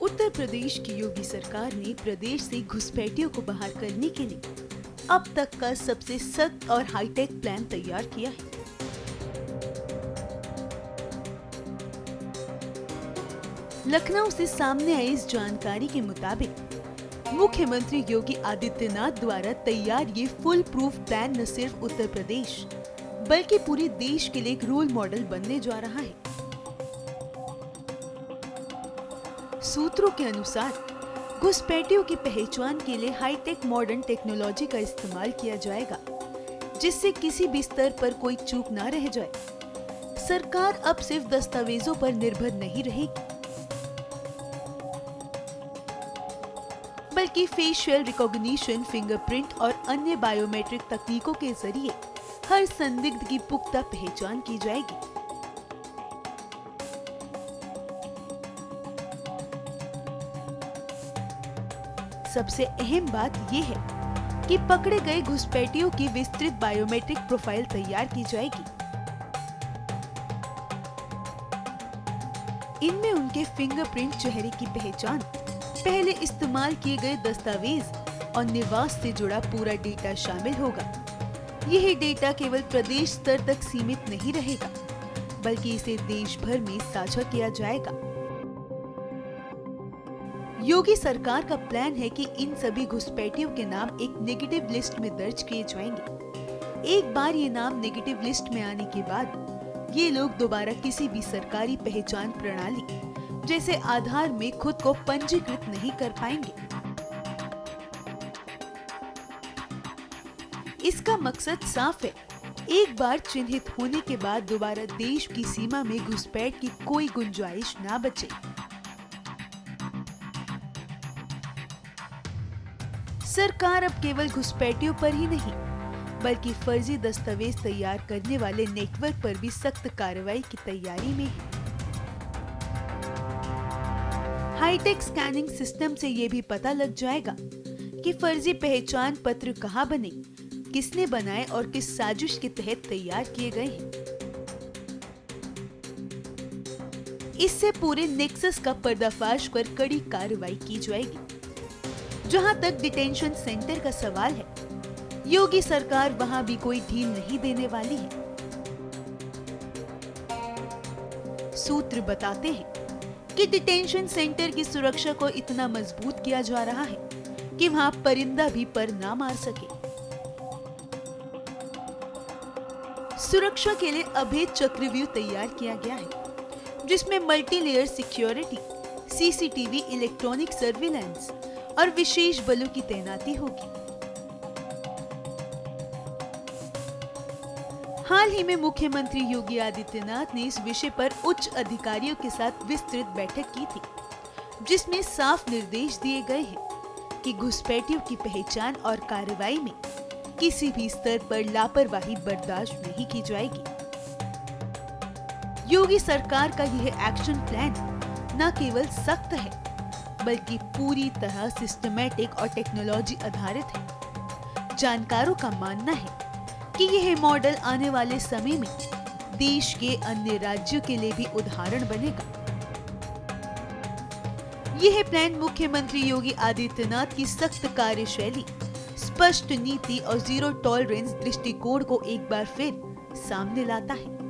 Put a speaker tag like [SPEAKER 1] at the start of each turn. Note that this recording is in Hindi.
[SPEAKER 1] उत्तर प्रदेश की योगी सरकार ने प्रदेश से घुसपैठियों को बाहर करने के लिए अब तक का सबसे सख्त और हाईटेक प्लान तैयार किया है। लखनऊ से सामने आई इस जानकारी के मुताबिक मुख्यमंत्री योगी आदित्यनाथ द्वारा तैयार ये फुल प्रूफ प्लान न सिर्फ उत्तर प्रदेश बल्कि पूरे देश के लिए एक रोल मॉडल बनने जा रहा है। सूत्रों के अनुसार घुसपैठियों की पहचान के लिए हाईटेक मॉडर्न टेक्नोलॉजी का इस्तेमाल किया जाएगा, जिससे किसी भी स्तर पर कोई चूक न रह जाए। सरकार अब सिर्फ दस्तावेजों पर निर्भर नहीं रहेगी, बल्कि फेशियल रिकॉग्निशन, फिंगरप्रिंट और अन्य बायोमेट्रिक तकनीकों के जरिए हर संदिग्ध की पुख्ता पहचान की जाएगी। सबसे अहम बात ये है कि पकड़े गए घुसपैठियों की विस्तृत बायोमेट्रिक प्रोफाइल तैयार की जाएगी। इनमें उनके फिंगरप्रिंट, चेहरे की पहचान, पहले इस्तेमाल किए गए दस्तावेज और निवास से जुड़ा पूरा डेटा शामिल होगा। यही डेटा केवल प्रदेश स्तर तक सीमित नहीं रहेगा, बल्कि इसे देश भर में साझा किया जाएगा। योगी सरकार का प्लान है कि इन सभी घुसपैठियों के नाम एक नेगेटिव लिस्ट में दर्ज किए जाएंगे। एक बार ये नाम नेगेटिव लिस्ट में आने के बाद ये लोग दोबारा किसी भी सरकारी पहचान प्रणाली जैसे आधार में खुद को पंजीकृत नहीं कर पाएंगे। इसका मकसद साफ है, एक बार चिन्हित होने के बाद दोबारा देश की सीमा में घुसपैठ की कोई गुंजाइश ना बचे। सरकार अब केवल घुसपैठियों पर ही नहीं, बल्कि फर्जी दस्तावेज तैयार करने वाले नेटवर्क पर भी सख्त कार्रवाई की तैयारी में है। हाईटेक स्कैनिंग सिस्टम से ये भी पता लग जाएगा कि फर्जी पहचान पत्र कहाँ बने, किसने बनाए और किस साजिश के तहत तैयार किए गए हैं। इससे पूरे नेक्सस का पर्दाफाश कर कड़ी कार्रवाई की जाएगी। जहां तक डिटेंशन सेंटर का सवाल है, योगी सरकार वहां भी कोई ढील नहीं देने वाली है। सूत्र बताते हैं कि डिटेंशन सेंटर की सुरक्षा को इतना मजबूत किया जा रहा है कि वहां परिंदा भी पर ना मार सके। सुरक्षा के लिए अभेद चक्रव्यूह तैयार किया गया है, जिसमें multi layer security, CCTV, electronic surveillance और विशेष बलों की तैनाती होगी। हाल ही में मुख्यमंत्री योगी आदित्यनाथ ने इस विषय पर उच्च अधिकारियों के साथ विस्तृत बैठक की थी, जिसमें साफ निर्देश दिए गए हैं कि घुसपैठियों की पहचान और कार्रवाई में किसी भी स्तर पर लापरवाही बर्दाश्त नहीं की जाएगी। योगी सरकार का यह एक्शन प्लान न केवल सख्त है, बल्कि पूरी तरह सिस्टमैटिक और टेक्नोलॉजी आधारित है। जानकारों का मानना है कि यह मॉडल आने वाले समय में देश के अन्य राज्यों के लिए भी उदाहरण बनेगा। यह प्लान मुख्यमंत्री योगी आदित्यनाथ की सख्त कार्यशैली, स्पष्ट नीति और जीरो टॉलरेंस दृष्टिकोण को एक बार फिर सामने लाता है।